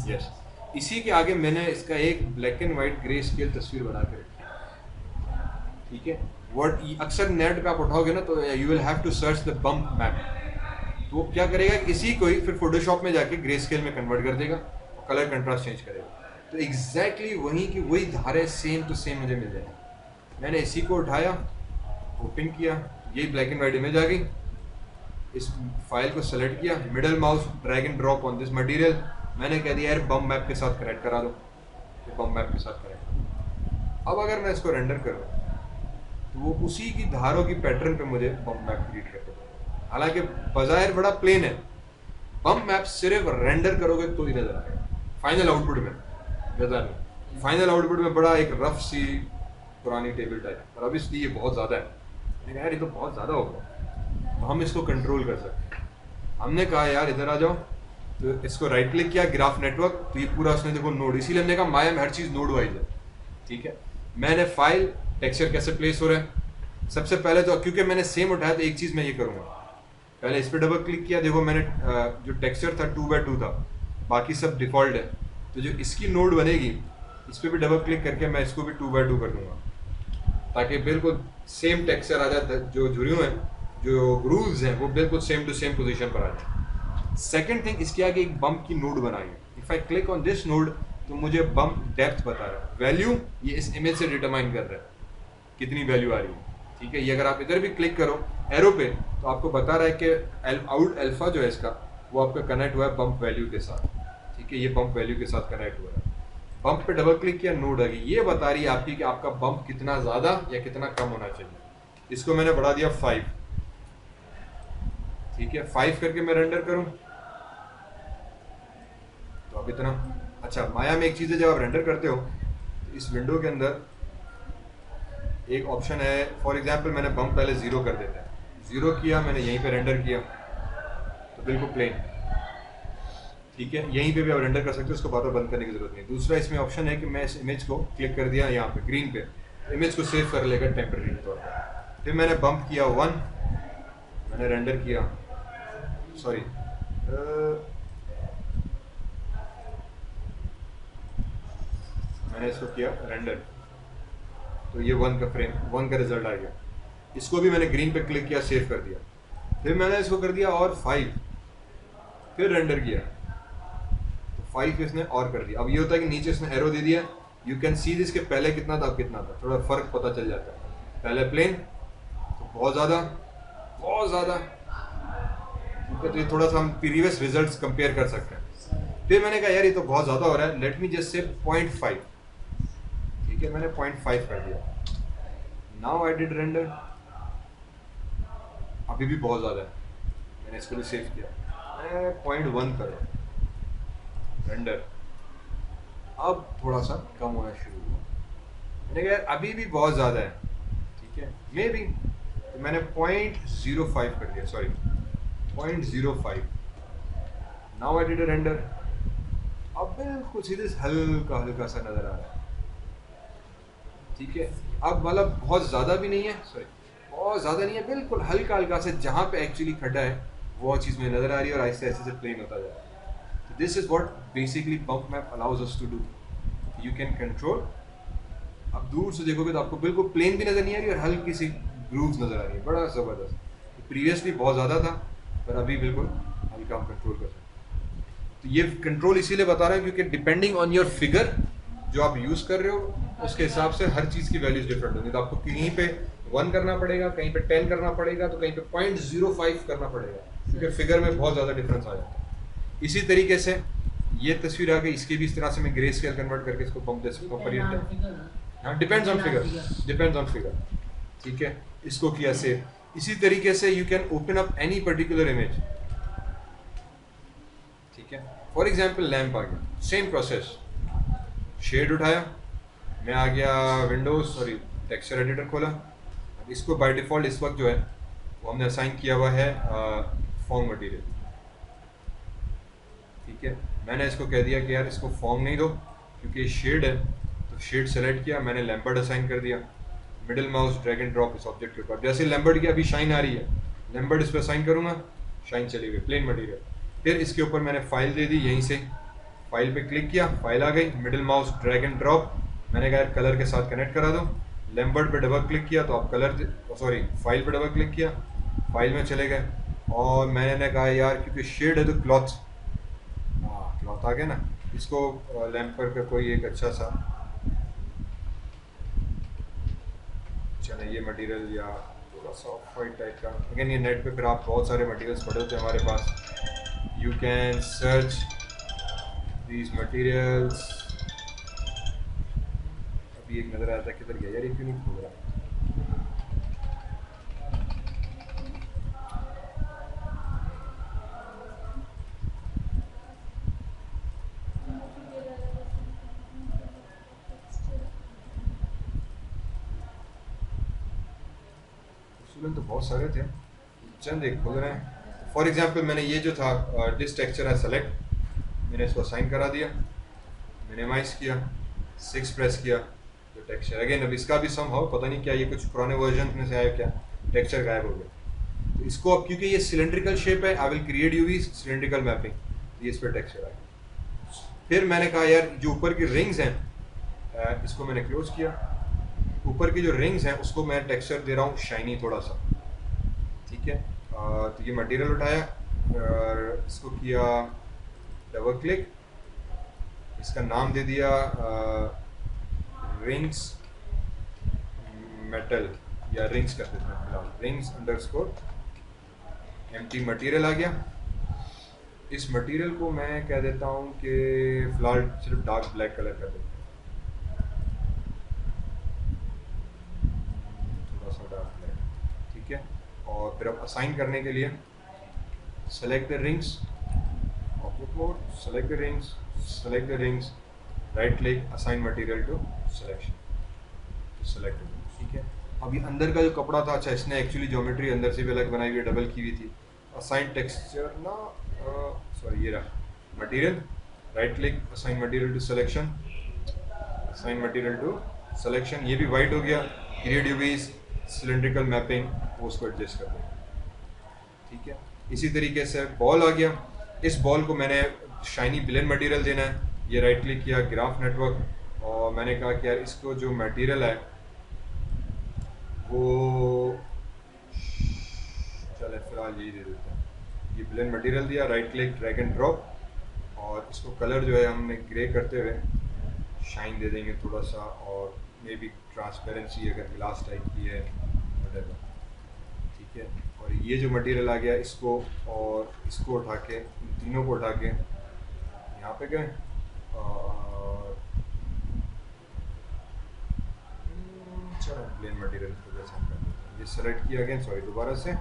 यस, इसी के आगे मैंने इसका एक black and white grey scale तस्वीर बना के रखी, ठीक है। वर्ड अक्सर नेट पे आप उठाओगे ना तो you will have to search the bump map, तो वो क्या करेगा, इसी को ही फिर फोटोशॉप में जाके ग्रे स्केल में कन्वर्ट कर देगा, कलर कंट्रास्ट चेंज करेगा, तो एग्जैक्टली वहीं की वही धारे सेम टू सेम मुझे मिल जाएगी। मैंने इसी को उठाया, ओपन किया, यही ब्लैक एंड वाइट इमेज आ गई, इस फाइल को सेलेक्ट किया, middle mouse drag and drop on this material, मैंने कह दिया यार बम मैप के साथ कनेक्ट करा दो, तो बम मैप के साथ कनेक्ट। अब अगर मैं इसको रेंडर करूँ तो वो उसी की धारों की पैटर्न पे मुझे बम मैप क्रिएट कर देगा। हालांकि बज़ाहिर बड़ा प्लेन है, बम मैप सिर्फ रेंडर करोगे तो ही नजर आएगा। फाइनल आउटपुट में नजर नहीं, फाइनल आउटपुट में बड़ा एक रफ सी पुरानी टेबल टाइप, और अब इसलिए ये बहुत ज़्यादा है, लेकिन यार ये तो बहुत ज़्यादा होगा, तो हम इसको कंट्रोल कर सकते हैं। हमने कहा यार इधर आ जाओ, तो इसको राइट क्लिक किया, ग्राफ नेटवर्क, तो ये पूरा उसने देखो नोड, इसीलिए हमने कहा माया में हर चीज़ नोड वाइज है। ठीक है, मैंने फाइल टेक्सचर कैसे प्लेस हो रहा है, सबसे पहले तो क्योंकि मैंने सेम उठाया तो एक चीज़ मैं ये करूँगा, पहले इस पर डबल क्लिक किया, देखो मैंने जो टेक्सचर था 2x2 था, बाकी सब डिफ़ॉल्ट है, तो जो इसकी नोड बनेगी इस पर भी डबल क्लिक करके मैं इसको भी 2x2 कर दूँगा, ताकि बिल्कुल सेम टेक्सचर आ जाए, जो झुर्रियों हैं, जो ग्रूव्स हैं वो बिल्कुल सेम टू सेम पोजीशन पर आ जाए। सेकंड थिंग, इसके आगे एक बम्प की नोड बनाई है, if I click on this node तो मुझे बम्प डेप्थ बता रहा है, वैल्यू ये इस इमेज से डिटरमाइन कर रहा है कितनी वैल्यू आ रही है। ठीक है, ये अगर आप इधर भी क्लिक करो एरो पे तो आपको बता रहा है कि आउट अल्फा जो है इसका वो आपका कनेक्ट हुआ है बम्प वैल्यू के साथ। ठीक है, ये बम्प वैल्यू के साथ कनेक्ट हुआ है, बम्प पे डबल क्लिक किया, नोड आ गई, ये बता रही है आपकी कि आपका बम्प कितना ज़्यादा या कितना कम होना चाहिए। इसको मैंने बढ़ा दिया 5। ठीक है, 5 करके मैं रेंडर करूं तो अब इतना। अच्छा, माया में एक चीज़ है, जब आप रेंडर करते हो तो इस विंडो के अंदर एक ऑप्शन है, फॉर एग्जांपल मैंने बम्प पहले 0 कर देता है, 0 किया मैंने, यहीं पे रेंडर किया तो बिल्कुल प्लेन। ठीक है, यहीं पे भी आप रेंडर कर सकते हो, उसको बार बार बंद करने की जरूरत नहीं। दूसरा इसमें ऑप्शन है कि मैं इस इमेज को क्लिक कर दिया यहाँ पे ग्रीन पे, इमेज को सेव कर लेगा टेम्परेरी तौर पर। फिर मैंने बम्प किया 1, मैंने रेंडर किया, सॉरी मैंने इसको किया रेंडर, तो ये 1 का फ्रेम, 1 का रिजल्ट आ गया। इसको भी मैंने ग्रीन पे क्लिक किया, सेव कर दिया, फिर मैंने इसको कर दिया और 5, फिर रेंडर किया तो 5 इसने और कर दिया। अब ये होता है कि नीचे इसने एरो दे दिया, यू कैन सी दिस के पहले कितना था अब कितना था, थोड़ा फर्क पता चल जाता है। पहले प्लेन तो बहुत ज़्यादा, तो ये थोड़ा सा हम प्रीवियस रिजल्ट्स कंपेयर कर सकते हैं। फिर मैंने कहा यार ये तो बहुत ज़्यादा हो रहा है, लेट मी जस्ट से 0.5। ठीक है, मैंने 0.5 कर दिया, नाउ आई डिड रेंडर, अभी भी बहुत ज़्यादा है, मैंने इसको भी सेव किया, मैं 0.1 कर रेंडर, अब थोड़ा सा कम होना शुरू हुआ, मैंने कहा यार अभी भी बहुत ज़्यादा है। ठीक है, मे बी तो मैंने 0.05 कर दिया, sorry 0.05, now I did a render, अब बिल्कुल सीधे हल्का हल्का सा नज़र आ रहा है। ठीक है, अब मतलब बहुत ज़्यादा भी नहीं है, सॉरी बहुत ज़्यादा नहीं है, बिल्कुल हल्का हल्का से जहाँ पे एक्चुअली खड्डा है वो चीज़ मुझे नज़र आ रही है, और आहिस्ते आहिस्ते से प्लेन होता जा रहा है। तो this is what basically bump map allows us to do, you can control. अब दूर से देखोगे तो आपको बिल्कुल प्लेन भी नज़र नहीं आ रही और हल्की सी ग्रूव्स नज़र आ रही है, बड़ा ज़बरदस्त। प्रीवियसली बहुत ज़्यादा था पर अभी बिल्कुल हल्का हम कंट्रोल कर सकते हैं। तो ये कंट्रोल इसीलिए बता रहा है क्योंकि डिपेंडिंग ऑन योर फिगर जो आप यूज़ कर रहे हो उसके हिसाब से हर चीज़ की वैल्यूज डिफरेंट होंगी। तो आपको कहीं पे 1 करना पड़ेगा, कहीं पे 10 करना पड़ेगा, तो कहीं पे 0.05 करना पड़ेगा, क्योंकि फिगर में बहुत ज़्यादा डिफरेंस आ जाता है। इसी तरीके से ये तस्वीर आ गई, इसकी भी इस तरह से मैं ग्रे स्केल कन्वर्ट करके इसको बम्प दे सकता हूँ। हाँ, डिपेंड्स ऑन फिगर, ठीक है, इसको किया सेव। इसी तरीके से you can open up any particular image. ठीक है, फॉर एग्जाम्पल लैंप आ गया, सेम प्रोसेस, शेड उठाया, मैं आ गया विंडोज, सॉरी टेक्सचर एडिटर खोला। अब इसको बाय डिफ़ॉल्ट इस वक्त जो है वो हमने असाइन किया हुआ है फॉर्म मटेरियल। ठीक है, मैंने इसको कह दिया कि यार इसको फॉर्म नहीं दो क्योंकि शेड है, तो शेड सेलेक्ट किया, मैंने लैम्बर्ड असाइन कर दिया, middle mouse drag and drop इस ऑब्जेक्ट के ऊपर, जैसे लैम्बर्ड की अभी शाइन आ रही है, लैम्बर्ड इस पर असाइन करूँगा, शाइन चली गई, प्लेन मटेरियल। फिर इसके ऊपर मैंने फाइल दे दी, यहीं से फाइल पे क्लिक किया, फाइल आ गई, middle mouse drag and drop, मैंने कहा कलर के साथ कनेक्ट करा दो, लैम्बर्ड पे डबल क्लिक किया तो आप कलर, सॉरी फाइल पे डबल क्लिक किया, फाइल में चले गए, और मैंने कहा यार क्योंकि शेड है तो क्लॉथ, हाँ क्लॉथ आ गया ना, इसको लैम्पर का कोई एक अच्छा सा, चले ये मटेरियल या थोड़ा सा ऑफ वाइट टाइप का। अगेन ये नेट पे फिर आप बहुत सारे मटेरियल्स पड़े होते हैं हमारे पास, you can search these materials. अभी एक नज़र आता है किधर गया यार, ये क्यों नहीं खोल रहा। तो बहुत सारे थे, चंद एक खोल रहे हैं। फॉर एग्जांपल मैंने ये जो था डिस टेक्सचर है सेलेक्ट, मैंने इसको असाइन करा दिया, मिनिमाइज किया, 6 प्रेस किया तो टेक्सचर अगेन। अब इसका भी सम हाउ पता नहीं क्या, ये कुछ पुराने वर्जन में से आया क्या, टेक्सचर गायब हो गया। तो इसको अब क्योंकि ये सिलेंड्रिकल शेप है, I will create UV cylindrical mapping, ये इस पर टेक्सचर आया। फिर मैंने कहा यार जो ऊपर की रिंग्स हैं इसको मैंने क्लोज किया, ऊपर की जो रिंग्स हैं उसको मैं टेक्सचर दे रहा हूँ शाइनी थोड़ा सा, ठीक है। तो ये मटेरियल उठाया और इसको किया डबल क्लिक, इसका नाम दे दिया रिंग्स मेटल या रिंग्स कर देते हैं फिलहाल, रिंग्स अंडरस्कोर एम्प्टी मटेरियल आ गया। इस मटेरियल को मैं कह देता हूँ कि फिलहाल सिर्फ डार्क ब्लैक कलर कर देते हैं, ठीक है। और फिर अब असाइन करने के लिए select the rings, object mode, select the rings, select the rings, right click, assign material to selection, तो सेलेक्ट, ठीक है। अभी अंदर का जो कपड़ा था, अच्छा इसने एक्चुअली ज्योमेट्री अंदर से भी अलग बनाई हुई है, डबल की हुई थी। असाइन टेक्सचर ना, सॉरी ये रहा material, right click, assign material to selection, assign material to selection, ये भी वाइट हो गया। क्रिएट यूवीज सिलेंड्रिकल मैपिंग, वो उसको एडजस्ट कर देंगे, ठीक है। इसी तरीके से बॉल आ गया, इस बॉल को मैंने शाइनी ब्लेंड मटेरियल देना है, ये राइट क्लिक किया, ग्राफ नेटवर्क, और मैंने कहा कि यार इसको जो मटेरियल है वो चले फिलहाल यही दे देते हैं, ये ब्लेंड मटेरियल दिया, right click, drag and drop, और इसको कलर जो है हमने ग्रे करते हुए शाइन दे देंगे थोड़ा सा, और मे बी ट्रांसपेरेंसी अगर ग्लास टाइप की है वगैरह, ठीक है। और ये जो मटेरियल आ गया इसको और इसको उठा के, इन तीनों को उठा के यहाँ पे गए, और चलो प्लेन मटेरियल को जैसे हम कर देते हैं, ये सेलेक्ट किया अगेन, सॉरी दोबारा से,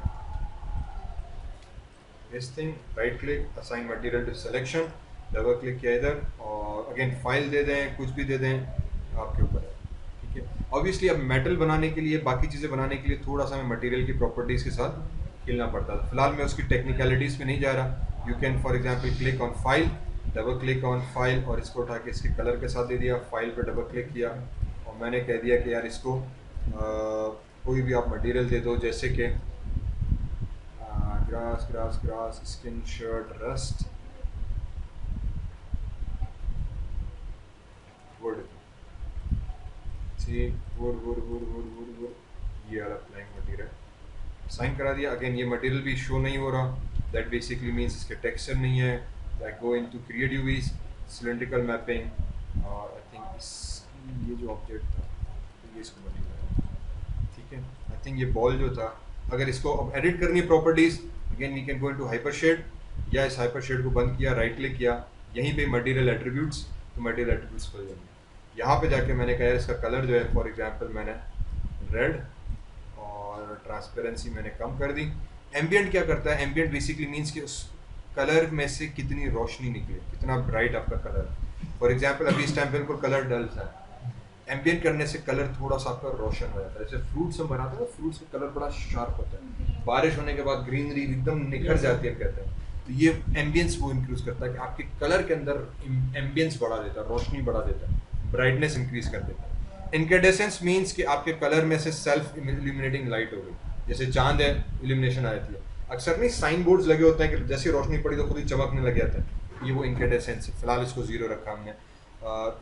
this thing, right click, assign material to selection, double click किया इधर, और अगेन फाइल दे दें, कुछ भी दे दें, आपके ऊपर है, ठीक है। ऑब्वियसली अब मेटल बनाने के लिए, बाकी चीज़ें बनाने के लिए थोड़ा सा मैं मटेरियल की प्रॉपर्टीज़ के साथ खेलना पड़ता था। फिलहाल मैं उसकी टेक्निकलिटीज़ में नहीं जा रहा। You can for example click on file, double click on file, और इसको उठा के इसके कलर के साथ दे दिया, फाइल पे डबल क्लिक किया, और मैंने कह दिया कि यार इसको कोई भी आप मटेरियल दे दो, जैसे कि grass grass grass, skin, shirt, rust, would, would would would would would would, ये वाला प्लैंक मटेरियल साइन करा दिया। अगेन ये मटेरियल भी शो नहीं हो रहा, दैट बेसिकली मीन्स इसके टेक्सचर नहीं है। I go into create UVs cylindrical mapping, और आई थिंक इसकी ये जो ऑब्जेक्ट था तो ये इसको मटेरियल, ठीक है। आई थिंक ये बॉल जो था, अगर इसको अब एडिट करनी है properties, again we can go into hypershade, या इस हाइपर शेड को बंद किया, राइट क्लिक किया, यहीं पे मटेरियल एट्रीब्यूट्स, तो मटेरियल एट्रीब्यूट्स खुल जाएंगे। यहाँ पे जाके मैंने कहा इसका कलर जो है, फॉर एग्जांपल मैंने रेड, और ट्रांसपेरेंसी मैंने कम कर दी। एम्बियंट क्या करता है, एम्बियंट बेसिकली मीन्स कि उस कलर में से कितनी रोशनी निकले, कितना ब्राइट आपका कलर है। फॉर एग्जांपल अभी इस टाइम बिल्कुल कलर डल है, एम्बियंट करने से कलर थोड़ा सा आपका रोशन हो जाता है। जैसे फ्रूट्स हम बनाते हैं ना, फ्रूट्स का कलर बड़ा शार्प होता है, बारिश होने के बाद ग्रीनरी एकदम निखर जाती है कहते हैं, तो ये एम्बियंस वो इंक्रीज करता है कि आपके कलर के अंदर एम्बियंस बढ़ा देता है, रोशनी बढ़ा देता है, ब्राइटनेस इंक्रीज कर देता है। इनकेडेसेंस मीन्स कि आपके कलर में से सेल्फ इल्यूमिनेटिंग लाइट हो गई, जैसे चांद है इल्यूमिनेशन आ जाती है। अक्सर नहीं साइन बोर्ड्स लगे होते हैं कि जैसे रोशनी पड़ी तो खुद ही चमकने लग जाता है, ये वो इनकेडेसेंस है। फिलहाल इसको जीरो रखा हमने।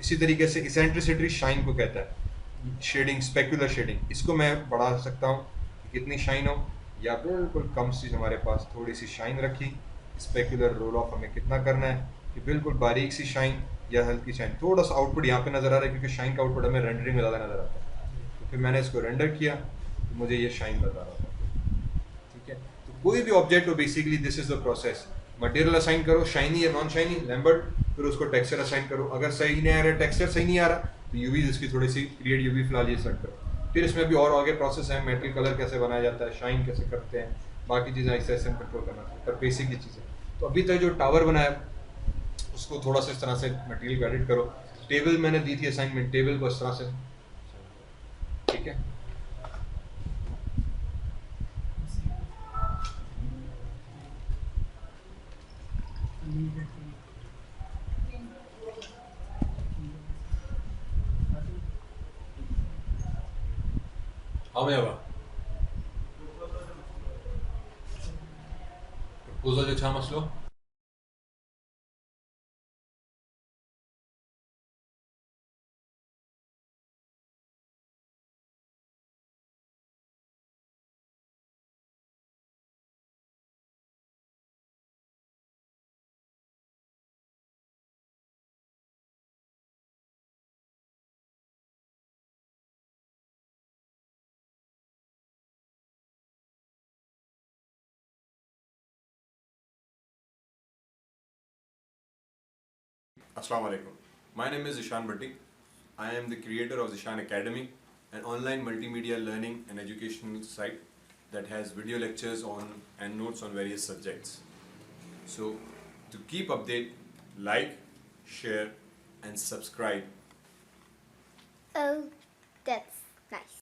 इसी तरीके से इसेंट्रिसिटी शाइन को कहता है, शेडिंग, स्पेक्युलर शेडिंग, इसको मैं बढ़ा सकता हूँ कितनी शाइन हो, या बिल्कुल कम सी हमारे पास थोड़ी सी शाइन रखी। स्पेक्युलर रोल ऑफ हमें कितना करना है कि बिल्कुल बारीक सी शाइन या हल्की शाइन। थोड़ा सा आउटपुट यहाँ पे नज़र आ रहा है क्योंकि शाइन का आउटपुट हमें रेंडरिंग में ज़्यादा नज़र आता है, तो फिर मैंने इसको रेंडर किया तो मुझे ये शाइन नज़र आ रहा था। कोई भी ऑब्जेक्ट हो, basically this is the process. Material assign करो, शाइनी या नॉन शाइनी, लैम्बर्ट, फिर उसको टेक्सचर असाइन करो. अगर सही नहीं आ रहा है, टेक्सचर सही नहीं आ रहा, तो यूवी इसकी थोड़ी सी क्रिएट यूवी फिलहाल ये सेट करो. फिर इसमें भी और आगे प्रोसेस है, मेटल कलर कैसे बनाया जाता है, शाइन कैसे करते हैं, बाकी चीज़ें एक्सेस एंड कंट्रोल करना, पर बेसिक ही चीज़ें. तो अभी तक जो टावर बनाया उसको थोड़ा सा इस तरह से मटेरियल को एडिट करो. टेबल मैंने दी थी असाइनमेंट, टेबल को इस तरह से, ठीक है. हाँ मैं प्रपोजल जो छा मसलो. Assalamu alaikum. My name is Ishan Bhatti. I am the creator of Ishan Academy, an online multimedia learning and educational site that has video lectures on and notes on various subjects. So, to keep update, like, share, and subscribe. Oh, that's nice.